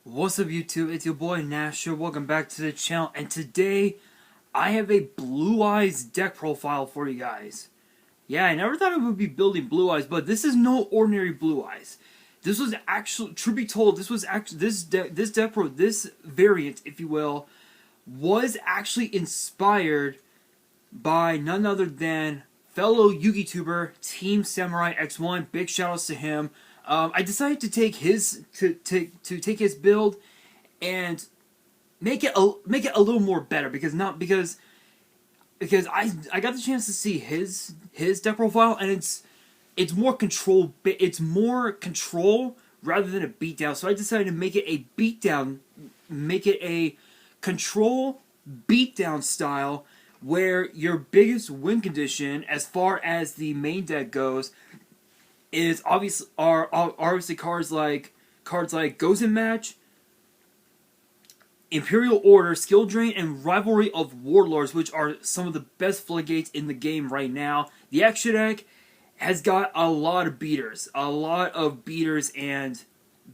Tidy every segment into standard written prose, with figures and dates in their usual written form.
What's up YouTube, it's your boy Nash here, welcome back to the channel, and today I have a Blue Eyes deck profile for you guys. Yeah, I never thought I would be building Blue Eyes, but this is no ordinary Blue Eyes. This was actually, truth be told, this variant, if you will, was actually inspired by none other than fellow Yu-Gi-Tuber Team Samurai X1. Big shoutouts to him. I decided to take his take his build and make it a little more better because I got the chance to see his deck profile, and it's more control rather than a beatdown. So I decided to make it a beatdown, make it a control beatdown style, where your biggest win condition as far as the main deck goes is obviously cards like Goes in Match, Imperial Order, Skill Drain, and Rivalry of Warlords, which are some of the best floodgates in the game right now. The extra deck has got a lot of beaters, and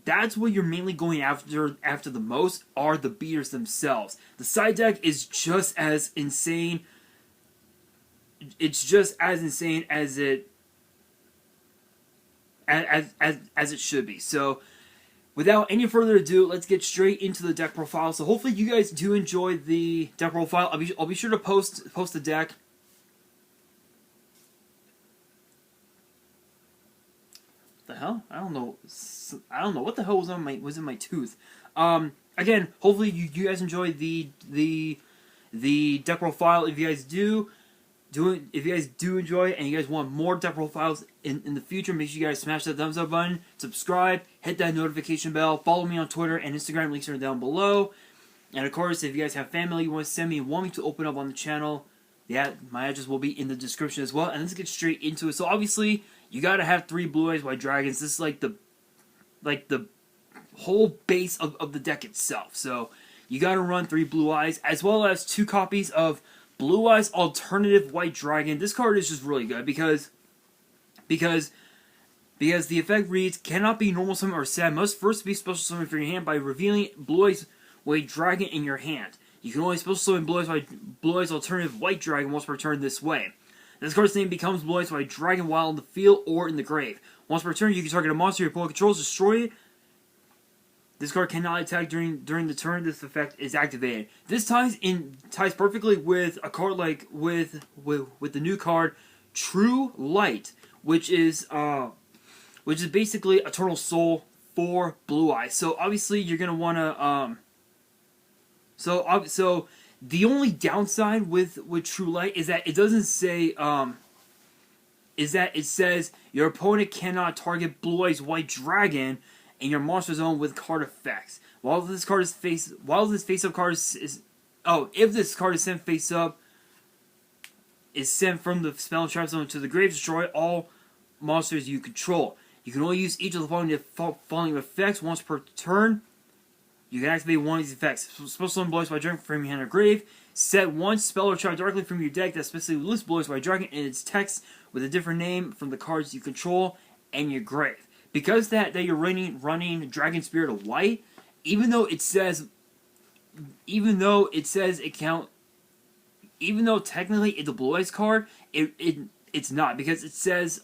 that's what you're mainly going after the most are the beaters themselves. The side deck is just as insane. It's just as insane as it should be. So, without any further ado, let's get straight into the deck profile. So, hopefully, you guys do enjoy the deck profile. I'll be sure to post the deck. What the hell? I don't know what the hell was in my tooth. Again, hopefully you guys enjoy the deck profile. If you guys do enjoy it and you guys want more deck profiles in the future, make sure you guys smash that thumbs up button, subscribe, hit that notification bell, follow me on Twitter and Instagram, links are down below. And of course, if you guys have family you want to send me and want me to open up on the channel, yeah, my address will be in the description as well. And let's get straight into it. So obviously, you gotta have 3 Blue Eyes White Dragons. This is like the whole base of the deck itself. So you gotta run 3 Blue Eyes, as well as 2 copies of Blue Eyes Alternative White Dragon. This card is just really good because the effect reads, cannot be normal summon or set, must first be special summon from your hand by revealing Blue Eyes White Dragon in your hand. You can only special summon Blue Eyes Alternative White Dragon once per turn this way. This card's name becomes Blue Eyes White Dragon while in the field or in the grave. Once per turn, you can target a monster your opponent controls, destroy it. This card cannot attack during the turn this effect is activated. This ties perfectly with a card like with the new card True Light, which is basically Eternal Soul for Blue Eyes. So obviously you're gonna wanna so the only downside with True Light is that it doesn't say it says your opponent cannot target Blue Eyes White Dragon in your monster zone with card effects. If this card is sent face up, is sent from the spell and trap zone to the grave, destroy all monsters you control. You can only use each of the following effects once per turn. You can activate one of these effects. Special summon Blue Eyes White Dragon from your hand or grave. Set one spell or trap directly from your deck that specifically lists Blue Eyes White Dragon in its text with a different name from the cards you control and your grave. Because that you're running Dragon Spirit of White, even though technically it's a Blue Eyes card, it's not, because it says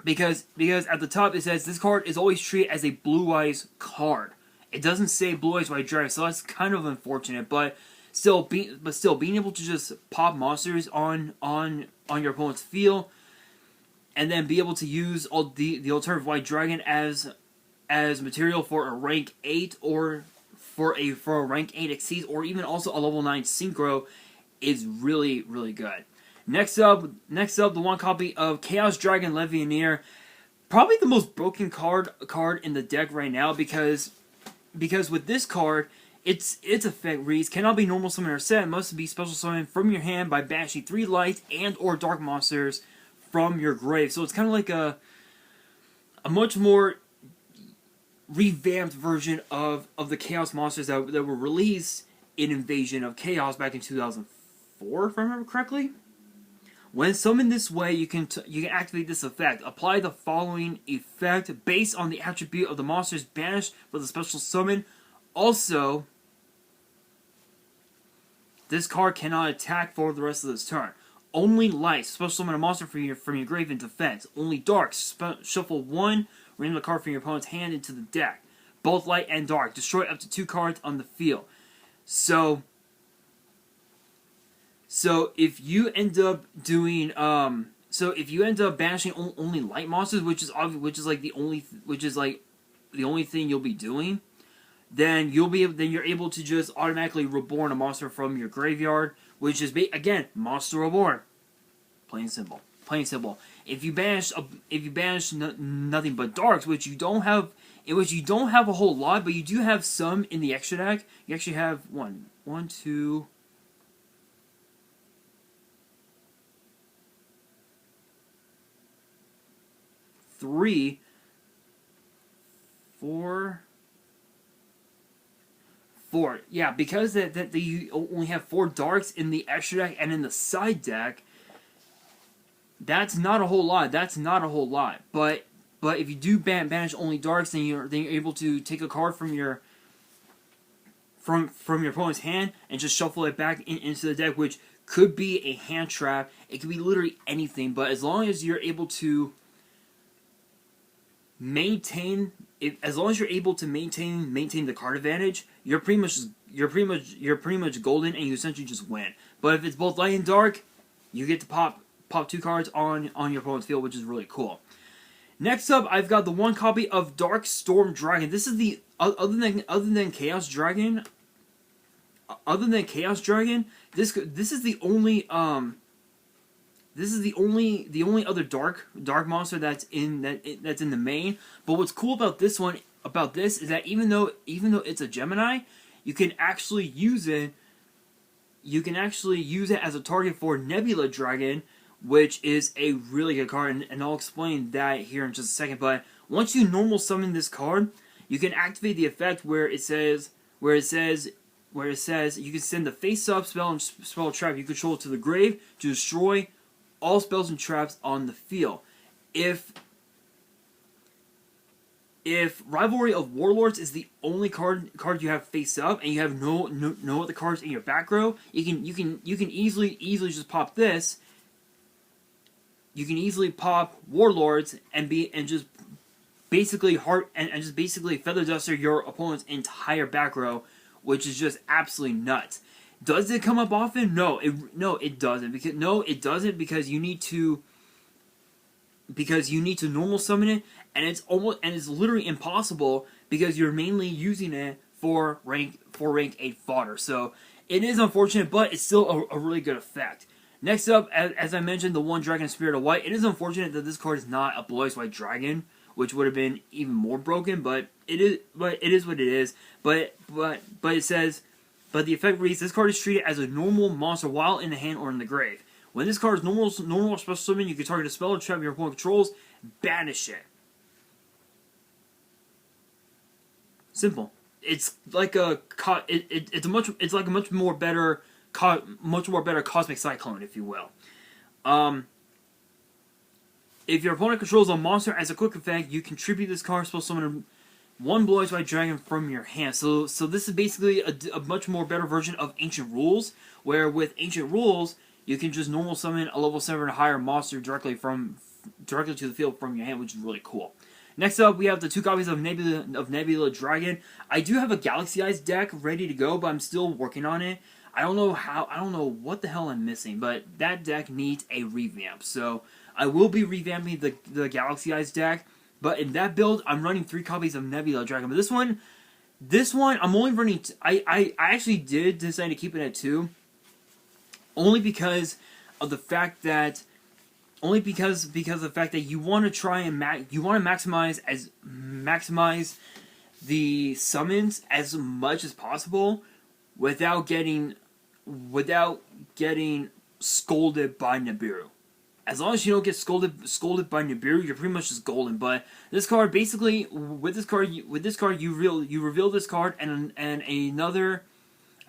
because at the top it says this card is always treated as a Blue Eyes card. It doesn't say Blue Eyes White Dragon, so that's kind of unfortunate. But still, being able to just pop monsters on your opponent's field, and then be able to use the alternative White Dragon as material for a rank 8 or for a rank 8 Exceed, or even also a level 9 Synchro is really, really good. Next up, the one copy of Chaos Dragon Levianeer, probably the most broken card in the deck right now, because with this card, its effect reads, cannot be normal summon or set, must be special summon from your hand by banishing 3 light and or dark monsters from your grave. So it's kind of like a much more revamped version of the Chaos monsters that were released in Invasion of Chaos back in 2004, if I remember correctly. When summoned this way, you can activate this effect. Apply the following effect based on the attribute of the monsters banished for the special summon. Also, this card cannot attack for the rest of this turn. Only light, special summon a monster from your grave in defense. Only dark, shuffle one random card from your opponent's hand into the deck. Both light and dark. Destroy up to 2 cards on the field. So if you end up doing if you end up banishing only light monsters, which is like the only thing you'll be doing, then you're able to just automatically reborn a monster from your graveyard, which is again Monster Reborn. Plain and simple. Plain and simple. If you banish nothing but darks, which you don't have a whole lot, but you do have some in the extra deck. You actually have 3, 4. Yeah, because that you only have 4 darks in the extra deck and in the side deck. That's not a whole lot. But if you do banish only darks, then you're able to take a card from your opponent's hand and just shuffle it back into the deck, which could be a hand trap. It could be literally anything. But as long as you're able to maintain the card advantage, you're pretty much golden, and you essentially just win. But if it's both light and dark, you get to pop 2 cards on your opponent's field, which is really cool. Next up, I've got the 1 copy of Dark Storm Dragon. This is the other than Chaos Dragon. This is the only other dark monster that's in the main. But what's cool about this is that even though it's a Gemini, you can actually use it. As a target for Nebula Dragon, which is a really good card, and I'll explain that here in just a second. But once you normal summon this card, you can activate the effect where it says you can send the face-up spell and spell trap you control to the grave to destroy all spells and traps on the field. If Rivalry of Warlords is the only card you have face up, and you have no other cards in your back row, you can easily just pop this. You can easily pop Warlords and just basically feather duster your opponent's entire back row, which is just absolutely nuts. Does it come up often? No, it doesn't. Because you need to normal summon it, and it's literally impossible because you're mainly using it for rank 8 fodder. So it is unfortunate, but it's still a really good effect. Next up, as I mentioned, the 1 Dragon Spirit of White. It is unfortunate that this card is not a Blue Eyes White Dragon, which would have been even more broken. But it is what it is. But it says. But the effect reads, this card is treated as a normal monster while in the hand or in the grave. When this card is normal special summon, you can target a spell or trap your opponent controls, banish it. Simple. It's like a much more better Cosmic Cyclone, if you will. If your opponent controls a monster as a quick effect, you contribute this card special summon 1 Blue Eyes White Dragon from your hand. So this is basically a much more better version of Ancient Rules, where with Ancient Rules, you can just normal summon a level 7 or higher monster directly to the field from your hand, which is really cool. Next up, we have the 2 copies of Nebula Dragon. I do have a Galaxy Eyes deck ready to go, but I'm still working on it. I don't know what the hell I'm missing, but that deck needs a revamp. So I will be revamping the Galaxy Eyes deck. But in that build, I'm running 3 copies of Nebula Dragon. But this one, I'm only running. I actually did decide to keep it at 2, only because of the fact that you want to try and maximize the summons as much as possible without getting scolded by Nibiru. As long as you don't get scolded by Nibiru, you're pretty much just golden. But this card, basically, with this card, you reveal this card and another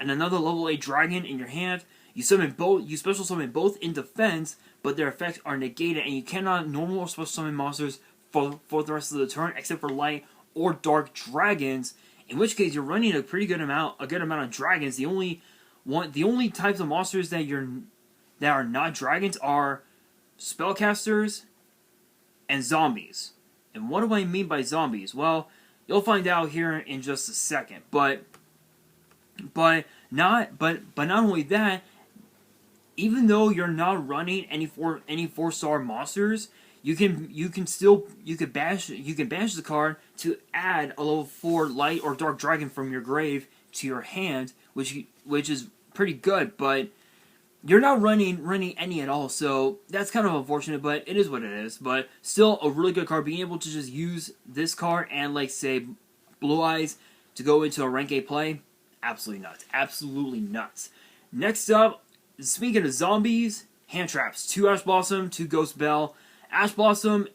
level 8 dragon in your hand. You summon both. You special summon both in defense, but their effects are negated, and you cannot normal or special summon monsters for the rest of the turn, except for light or dark dragons. In which case, you're running a pretty good amount of dragons. The only types of monsters that are not dragons are spellcasters and zombies. And what do I mean by zombies? Well, you'll find out here in just a second. But not only that, even though you're not running any 4-star monsters, you can banish the card to add a level 4 light or dark dragon from your grave to your hand, which is pretty good, but you're not running any at all, so that's kind of unfortunate, but it is what it is. But still a really good card. Being able to just use this card and, like, say, Blue Eyes to go into a rank A play, absolutely nuts. Absolutely nuts. Next up, speaking of zombies, hand traps. 2 Ash Blossom, 2 Ghost Bell. Ash Blossom,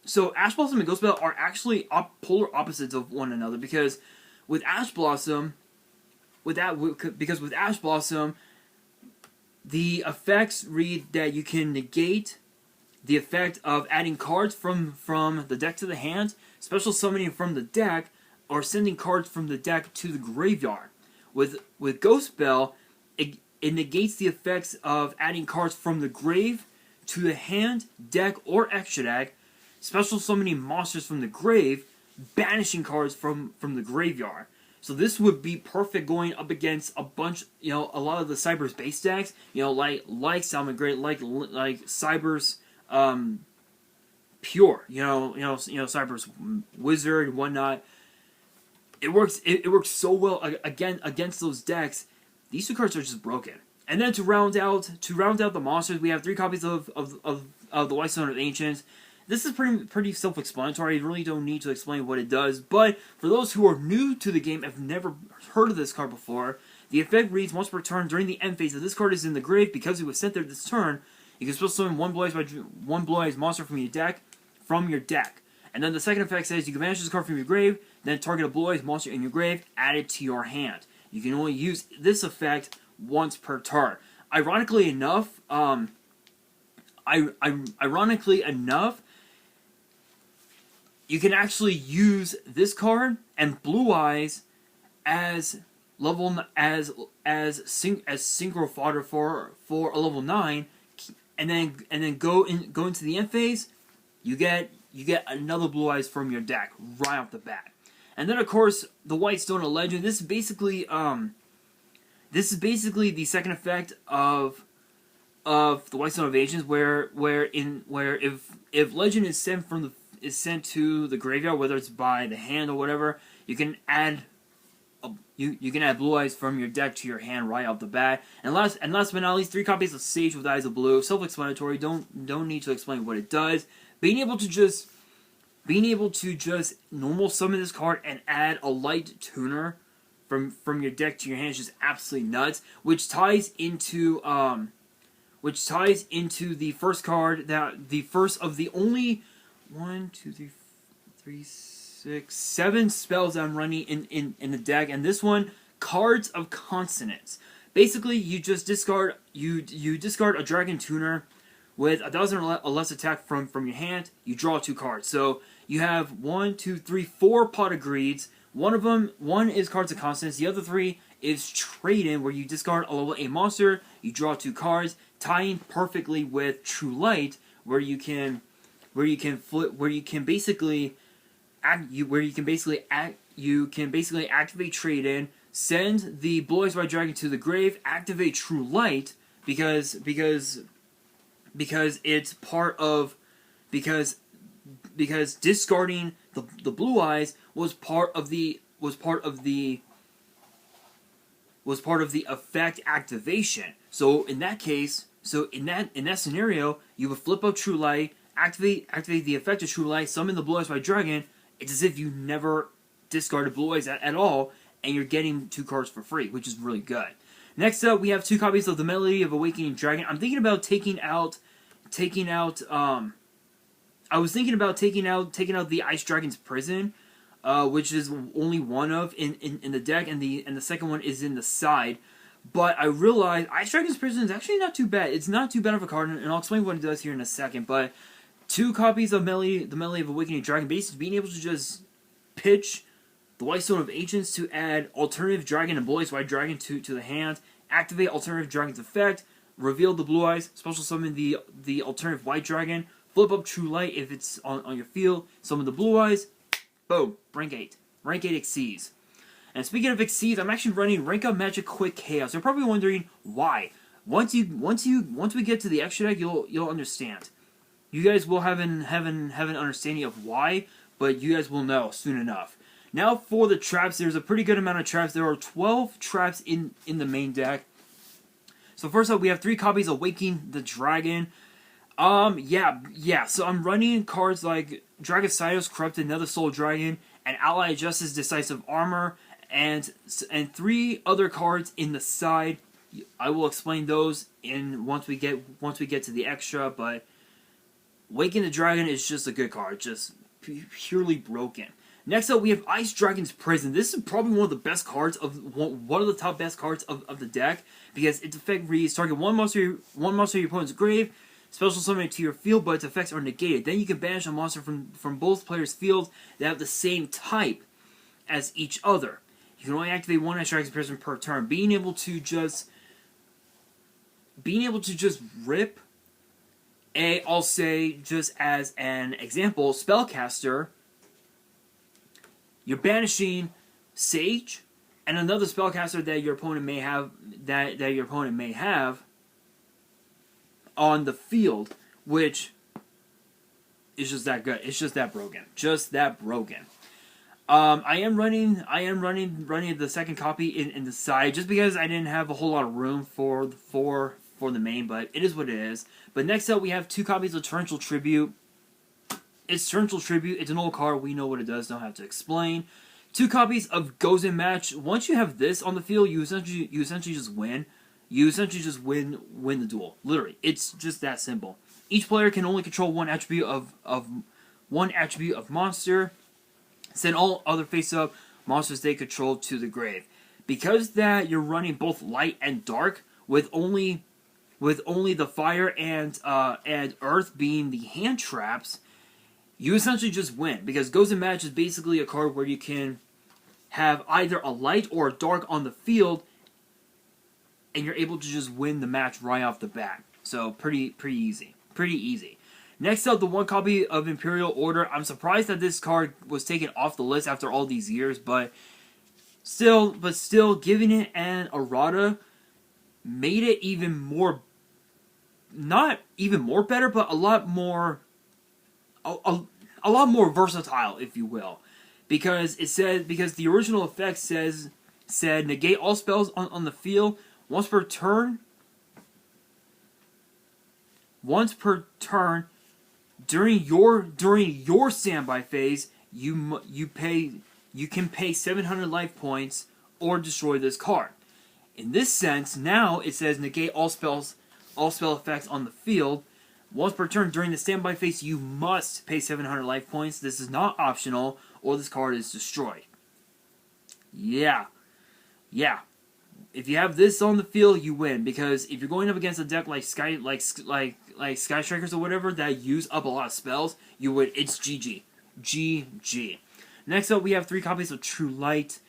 so Ash Blossom and Ghost Bell are actually polar opposites of one another, because with Ash Blossom, with Ash Blossom, the effects read that you can negate the effect of adding cards from the deck to the hand, special summoning from the deck, or sending cards from the deck to the graveyard. With Ghost Bell, it negates the effects of adding cards from the grave to the hand, deck, or extra deck, special summoning monsters from the grave, banishing cards from the graveyard. So this would be perfect going up against a lot of the Cyber's base decks, like Salmon Great, like Cyber's Pure, Cyber's Wizard and whatnot. It works so well against those decks. These 2 cards are just broken. And then to round out the monsters, we have 3 copies of the Whitestone of Ancients. This is pretty self-explanatory. You really don't need to explain what it does. But for those who are new to the game, have never heard of this card before, the effect reads: once per turn during the end phase, if this card is in the grave because it was sent there this turn, you can special summon one Blue Eyes monster from your deck. And then the second effect says you can banish this card from your grave, then target a Blue Eyes monster in your grave, add it to your hand. You can only use this effect once per turn. Ironically enough, you can actually use this card and Blue Eyes as synchro fodder for a level 9, and then go into the end phase. You get another Blue Eyes from your deck right off the bat. And then, of course, the Whitestone of Legend. This is basically the second effect of the Whitestone of Ancients, where if Legend is sent to the graveyard, whether it's by the hand or whatever, you can add Blue Eyes from your deck to your hand right off the bat. And last but not least, 3 copies of Sage with Eyes of Blue. Self-explanatory. Don't need to explain what it does. Being able to just normal summon this card and add a light tuner from your deck to your hand is just absolutely nuts. Which ties into the first card, that the first of the only 1, 2, 3, 6, 7 spells that I'm running in the deck, and this one, Cards of Consonance. Basically, you just discard a Dragon Tuner with 1,000 or less attack from your hand. You draw 2 cards. So you have 4 Pot of Greeds. One is Cards of Consonance. The other 3 is Trade-In, where you discard a level 8 monster. You draw 2 cards, tying perfectly with True Light, where you can basically activate Trade-In, send the Blue Eyes White Dragon to the grave, activate True Light because it's part of because discarding the Blue Eyes was part of the effect activation. So in that scenario, you would flip up True Light, activate the effect of True Light, summon the Blue Eyes White Dragon. It's as if you never discarded Blue Eyes at all, and you're getting 2 cards for free, which is really good. Next up, we have 2 copies of the Melody of Awakening Dragon. I'm thinking about taking out the Ice Dragon's Prison, which is only one of in the deck, and the second one is in the side. But I realized Ice Dragon's Prison is actually not too bad. It's not too bad of a card, and I'll explain what it does here in a second. But 2 copies of the Melee of Awakening Dragon, basically being able to just pitch the White Stone of Ancients to add Alternative Dragon and Blue Eyes White Dragon to the hand, activate Alternative Dragon's effect, reveal the Blue Eyes, special summon the Alternative White Dragon, flip up True Light if it's on your field, summon the Blue Eyes, boom, rank 8. Rank 8 exceeds. And speaking of exceeds, I'm actually running Rank Up Magic Quick Chaos. You're probably wondering why. Once we get to the extra deck, you'll understand. You guys will have an understanding of why, but you guys will know soon enough. Now for the traps, there's a pretty good amount of traps. There are 12 traps in the main deck. So first up, we have 3 copies of Waking the Dragon. Yeah. So I'm running cards like Dragicidos, Corrupted Nether Soul Dragon, and Ally Justice Decisive Armor, and 3 other cards in the side. I will explain those once we get to the extra. But Waking the Dragon is just a good card, just purely broken. Next up, we have Ice Dragon's Prison. This is probably one of the best cards one of the top best cards of the deck, because its effect reads: target one monster of your opponent's grave, special summon it to your field, but its effects are negated. Then you can banish a monster from both players' fields that have the same type as each other. You can only activate 1 Ice Dragon's Prison per turn. Being able to just rip I'll say, just as an example, Spellcaster. You're banishing Sage and another spellcaster that your opponent may have on the field, which is just that good. It's just that broken. I am running the second copy in the side just because I didn't have a whole lot of room for the main, but it is what it is. But next up, we have 2 copies of Torrential Tribute. It's Torrential Tribute. It's an old card. We know what it does. Don't have to explain. 2 copies of Goes in Match. Once you have this on the field, you essentially just win. You essentially just win the duel. Literally, it's just that simple. Each player can only control one attribute of monster. Send all other face-up monsters they control to the grave. Because that you're running both light and dark, with only the fire and earth being the hand traps, you essentially just win, because Goes in Match is basically a card where you can have either a light or a dark on the field, and you're able to just win the match right off the bat. So pretty easy. Next up, the 1 copy of Imperial Order. I'm surprised that this card was taken off the list after all these years, but still giving it an errata made it even more, not even more better, but a lot more versatile, if you will, because the original effect said negate all spells on the field once per turn. During your standby phase, you can pay 700 life points or destroy this card. In this sense, now it says negate all spell effects on the field. Once per turn during the standby phase, you must pay 700 life points. This is not optional, or this card is destroyed. Yeah. If you have this on the field, you win, because if you're going up against a deck like Sky Strikers or whatever that use up a lot of spells, you would. It's GG. Next up, we have 3 copies of True Light.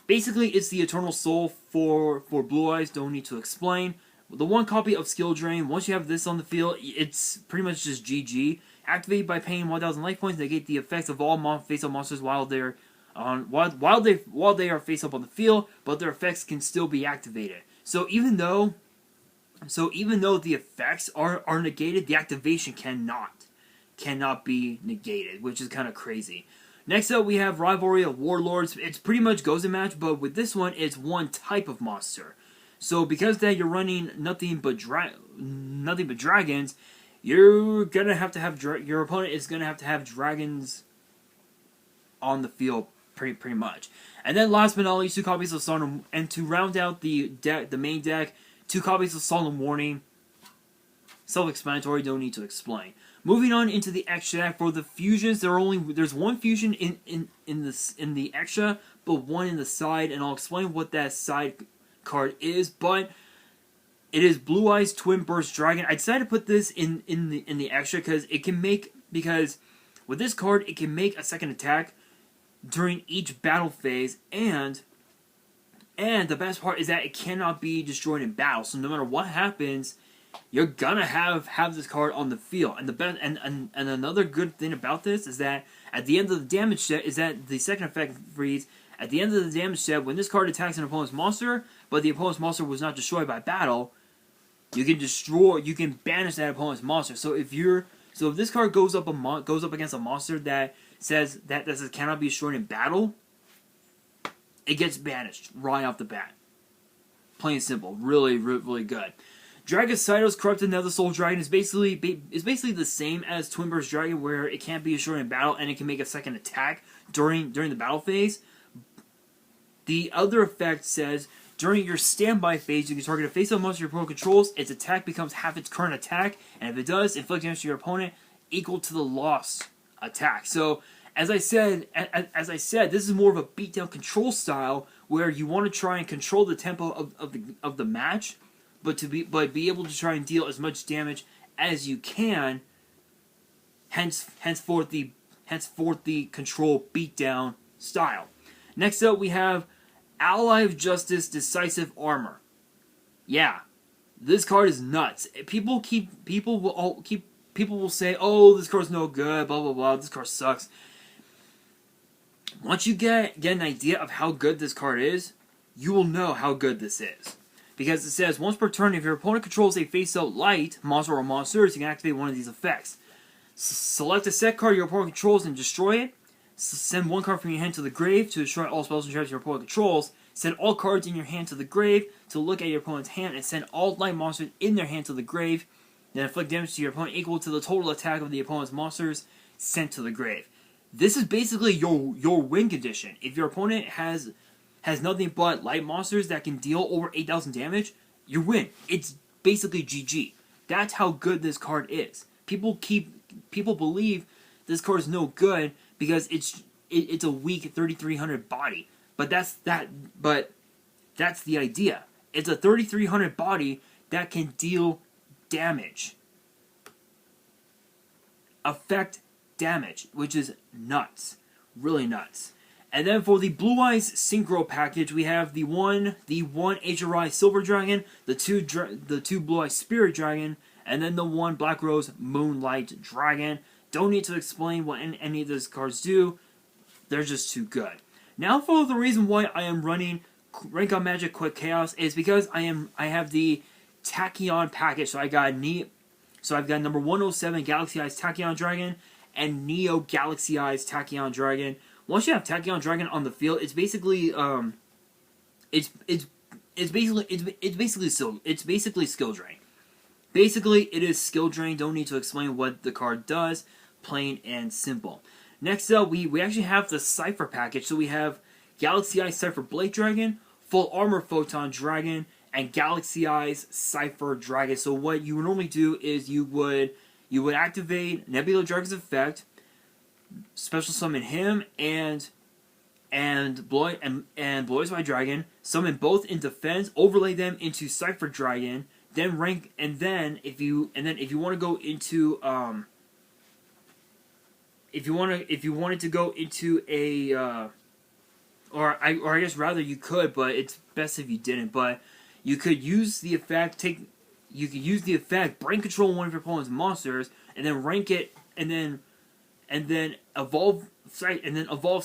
Basically, it's the Eternal Soul for Blue Eyes. Don't need to explain. The 1 copy of Skill Drain. Once you have this on the field, it's pretty much just GG. Activate by paying 1,000 life points. Negate the effects of all face-up monsters while they are face up on the field, but their effects can still be activated. So even though the effects are negated, the activation cannot be negated, which is kind of crazy. Next up, we have Rivalry of Warlords. It's pretty much Goes in Match, but with this one, it's 1 type of monster. So because that you're running nothing but dragons, you're gonna have to have your opponent is gonna have to have dragons on the field pretty much. And then last but not least, 2 copies of Solemn, and to round out the main deck, 2 copies of Solemn Warning. Self-explanatory, don't need to explain. Moving on into the extra deck for the fusions, there's 1 fusion in the extra, but 1 in the side, and I'll explain what that side card is, but it is Blue Eyes Twin Burst Dragon. I decided to put this in the extra because with this card it can make a second attack during each battle phase, and the best part is that it cannot be destroyed in battle. So no matter what happens, you're gonna have this card on the field. And the best and another good thing about this is that at the end of the damage step is that the second effect reads, at the end of the damage step, when this card attacks an opponent's monster, but the opponent's monster was not destroyed by battle, you can banish that opponent's monster. So if this card goes up against a monster that says cannot be destroyed in battle, it gets banished right off the bat. Plain and simple. Really, really good. Dragicido's Corrupted Nether Soul Dragon is basically the same as Twin Burst Dragon, where it can't be destroyed in battle and it can make a second attack during the battle phase. The other effect says, during your standby phase, you can target a face-up monster your opponent controls. Its attack becomes half its current attack, and if it does, inflict damage to your opponent equal to the lost attack. So, as I said, this is more of a beatdown control style where you want to try and control the tempo of the match, but be able to try and deal as much damage as you can. Henceforth the control beatdown style. Next up, we have Ally of Justice Decisive Armor. Yeah, this card is nuts. People will say, "Oh, this card's no good, blah blah blah. This card sucks." Once you get an idea of how good this card is, you will know how good this is. Because it says, once per turn, if your opponent controls a face-up light monster or monsters, you can activate one of these effects. Select a set card your opponent controls and destroy it. Send one card from your hand to the grave to destroy all spells and traps your opponent controls. Send all cards in your hand to the grave to look at your opponent's hand, and send all light monsters in their hand to the grave. Then inflict damage to your opponent equal to the total attack of the opponent's monsters sent to the grave. This is basically your win condition. If your opponent has nothing but light monsters that can deal over 8,000 damage, you win. It's basically GG. That's how good this card is. People believe this card is no good because it's a weak 3300 body. But that's the idea. It's a 3300 body that can deal damage. Affect damage, which is nuts. Really nuts. And then for the Blue Eyes Synchro package, we have the one HRI Silver Dragon, the two Blue Eyes Spirit Dragon, and then the one Black Rose Moonlight Dragon. Don't need to explain what any of those cards do. They're just too good. Now for the reason why I am running Rank on Magic Quick Chaos is because I have the Tachyon package. So I've got number 107 Galaxy Eyes Tachyon Dragon and Neo Galaxy Eyes Tachyon Dragon. Once you have Tachyon Dragon on the field, it's basically skill drain. Basically, it is skill drain. Don't need to explain what the card does. Plain and simple. Next up, we actually have the Cypher package. So we have Galaxy Eyes Cypher Blade Dragon, Full Armor Photon Dragon, and Galaxy Eyes Cypher Dragon. So what you would normally do is you would activate Nebula Dragon's effect, special summon him and Blue Eyes White Dragon, summon both in defense, overlay them into Cypher Dragon, then rank, and then if you want to go into if you wanted to go into a or I guess rather you could, but it's best if you didn't. But you could use the effect, brain control one of your opponent's monsters, and then rank it, and then evolve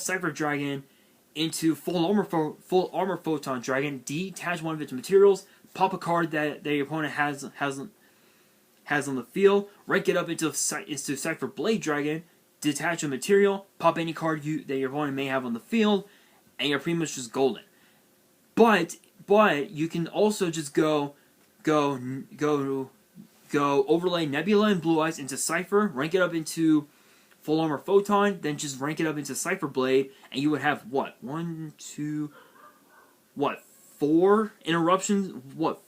Cypher Dragon into Full Armor Photon Dragon. Detach one of its materials. Pop a card that your opponent has on the field. Rank it up into Cypher Blade Dragon. Detach a material. Pop any card that your opponent may have on the field, and you're pretty much just golden. But you can also just go overlay Nebula and Blue Eyes into Cypher. Rank it up into Full Armor Photon. Then just rank it up into Cypher Blade, and you would have what? 4 interruptions?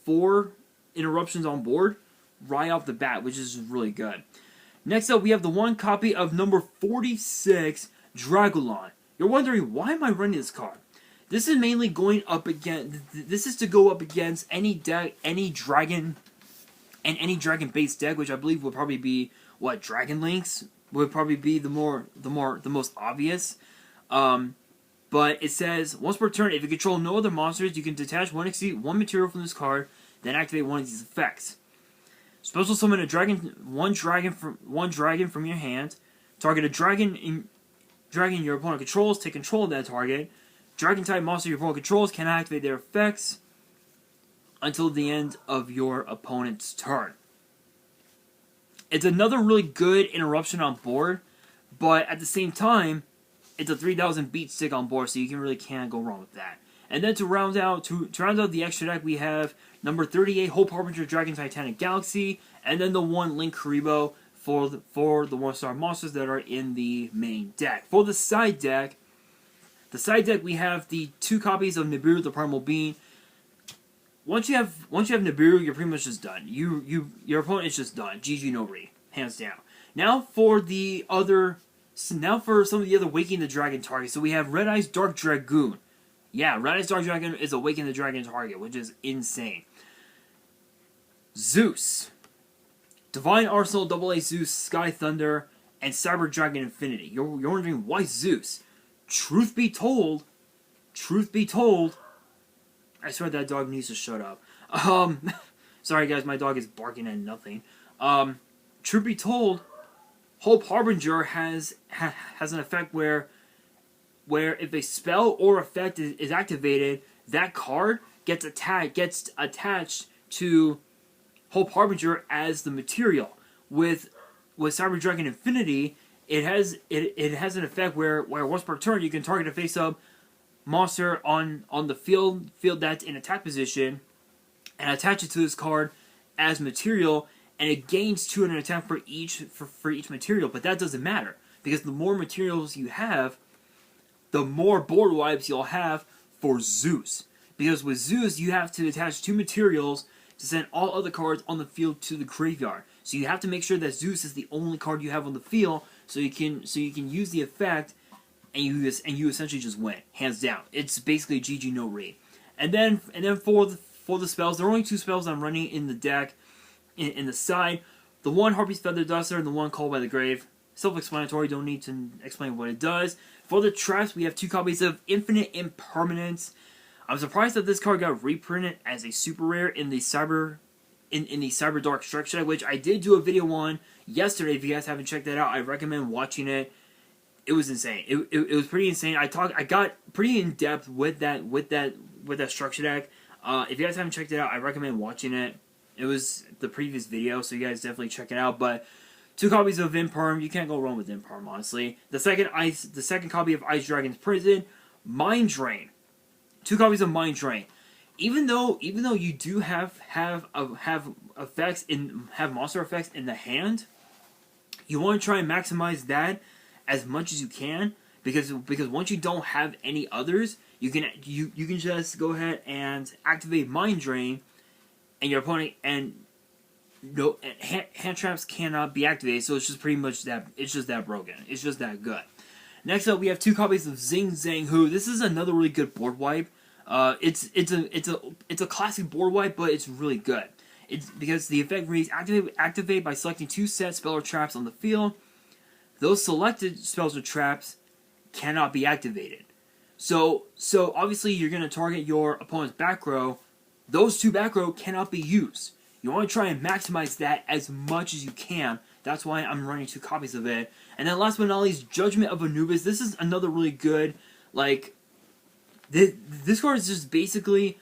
4 interruptions on board right off the bat, which is really good. Next up, we have the one copy of number 46, Dragulon. You're wondering, why am I running this card? This is mainly going up against. This is to go up against any deck, any dragon, and any dragon-based deck, which I believe would probably be what Dragon Links would probably be the most obvious. But it says once per turn, if you control no other monsters, you can detach one material from this card, then activate one of these effects. Special summon one dragon from your hand. Target a dragon your opponent controls. Take control of that target. Dragon-type monster your opponent controls cannot activate their effects until the end of your opponent's turn. It's another really good interruption on board, but at the same time, it's a 3000 beat stick on board, so you can't go wrong with that. And then to round out the extra deck, we have number 38, Hope Harbinger Dragon Titanic Galaxy, and then the 1 Link Karibo for the 1-star monsters that are in the main deck. For the side deck, we have the 2 copies of Nibiru the Primal Being. Once you have Nibiru, you're pretty much just done. Your opponent is just done. GG no re, hands down. Now for some of the other Waking the Dragon targets. So we have Red Eyes Dark Dragoon. Yeah, Red Eyes Dark Dragon is a Waking the Dragon target, which is insane. Zeus, Divine Arsenal, AA Zeus, Sky Thunder, and Cyber Dragon Infinity. You're wondering why Zeus? Truth be told, I swear that dog needs to shut up. Sorry guys, my dog is barking at nothing. Truth be told, Hope Harbinger has an effect where if a spell or effect is activated, that card gets attached to Hope Harbinger as the material. With Cyber Dragon Infinity, it has an effect where once per turn you can target a face-up monster on the field that's in attack position and attach it to this card as material, and it gains 200 attack for each material. But that doesn't matter, because the more materials you have, the more board wipes you'll have for Zeus. Because with Zeus, you have to attach 2 materials to send all other cards on the field to the graveyard. So you have to make sure that Zeus is the only card you have on the field, so you can use the effect, and you essentially just win, hands down. It's basically GG no re. And then for the spells, there are only 2 spells I'm running in the deck. In the side, the 1 Harpy's Feather Duster and the 1 Called by the Grave. Self-explanatory, don't need to explain what it does. For the traps, we have 2 copies of Infinite Impermanence. I'm surprised that this card got reprinted as a super rare in the Cyber Dark Structure deck, which I did do a video on yesterday. If you guys haven't checked that out, I recommend watching it. It was insane. It was pretty insane. I got pretty in depth with that structure deck. If you guys haven't checked it out, I recommend watching it. It was the previous video, so you guys definitely check it out. But 2 copies of Imperm, you can't go wrong with Imperm, honestly. The second copy of Ice Dragon's Prison, Mind Drain. 2 copies of Mind Drain. Even though you do have monster effects in the hand, you want to try and maximize that as much as you can, because once you don't have any others, you can just go ahead and activate Mind Drain, and your opponent hand traps cannot be activated. So it's just pretty much that. It's just that broken. It's just that good. Next up, we have 2 copies of Zing Zhang. This is another really good board wipe. It's a classic board wipe, but it's really good. It's because the effect reads activate by selecting 2 set spell or traps on the field. Those selected spells or traps cannot be activated. So obviously you're going to target your opponent's back row. Those 2 back row cannot be used. You want to try and maximize that as much as you can. That's why I'm running 2 copies of it. And then last but not least, Judgment of Anubis. This is another really good, this card is just basically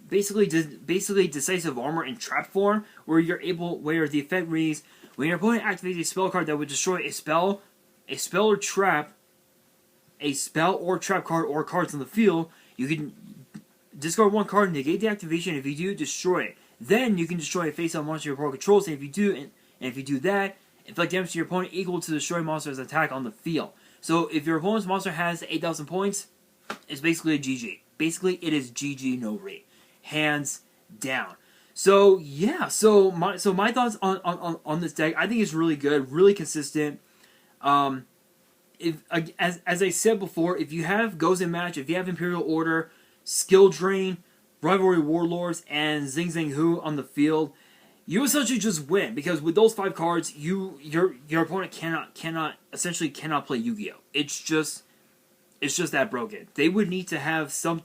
decisive armor in trap form, where the effect reads, when your opponent activates a spell card that would destroy a spell or trap card or cards on the field, you can discard 1 card, negate the activation. If you do, destroy it. Then you can destroy a face-up monster your opponent controls, and if you do that, inflict damage to your opponent equal to the destroy monster's attack on the field. So if your opponent's monster has 8,000 points, it's basically a GG. Basically, it is GG no re, hands down. So yeah, so my thoughts on this deck. I think it's really good, really consistent. As I said before, if you have Gozen Match, if you have Imperial Order, skill drain, Rivalry of Warlords, and Zing Zhang on the field, you essentially just win, because with those 5 cards, your opponent cannot play Yu-Gi-Oh. It's just that broken. They would need to have some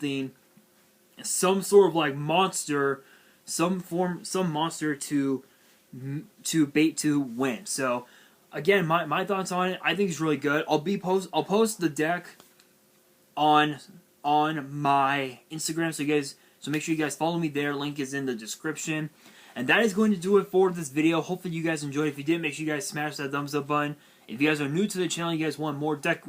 sort of like monster, some monster to bait to win. So again, my thoughts on it, I think it's really good. I'll post the deck on my Instagram, so make sure you guys follow me there. Link is in the description. And that is going to do it for this video. Hopefully you guys enjoyed. If you did, make sure you guys smash that thumbs up button. If you guys are new to the channel, you guys want more deck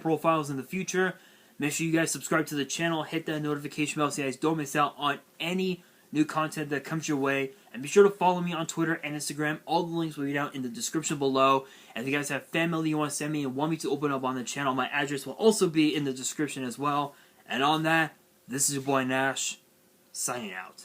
profiles in the future, make sure you guys subscribe to the channel, hit that notification bell so you guys don't miss out on any new content that comes your way. And be sure to follow me on Twitter and Instagram. All the links will be down in the description below. And if you guys have fan mail you want to send me and want me to open up on the channel, my address will also be in the description as well. And on that, this is your boy Nash, signing out.